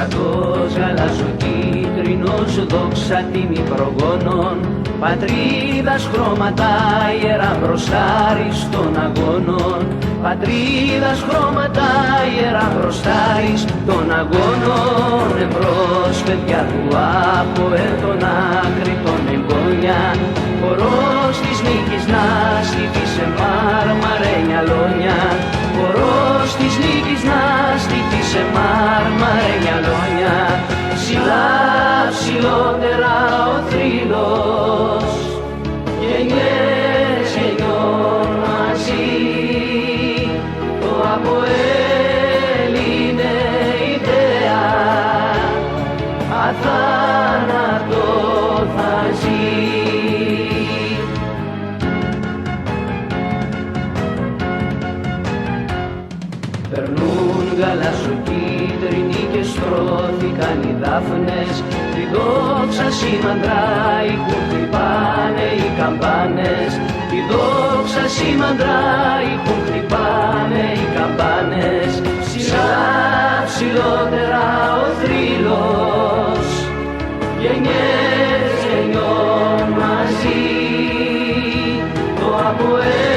στρατός γαλαζοκίτρινος, δόξα τιμή προγόνων, πατρίδας χρώματα ιερά μπροστάρις των αγώνων, πατρίδας χρώματα ιερά μπροστάρις των αγώνων. Εμπρός παιδιά του από τον άκρη των εγγόνια, χορός της νίκης να στηθεί σε μάρμαρενια λόνια, χορός της νίκης να στηθεί σε μάρμαρενια λόνια. Ψηλά ψηλότερα ο θρύλος, γενιές γενιών μαζί, το ΑΠΟΕΛ είναι ιδέα, αθάνατο θα ζει. Περνούν γαλαζοκίτρινοι και στρώθηκαν οι δάφνες, τη δόξα σήμαντρα ηχούν χτυπάνε οι καμπάνες, τη δόξα σήμαντρα ηχούν χτυπάνε οι καμπάνες. Ψηλά ψηλότερα ο θρύλος, γενιές γενιών μαζί, το ΑΠΟΕΛ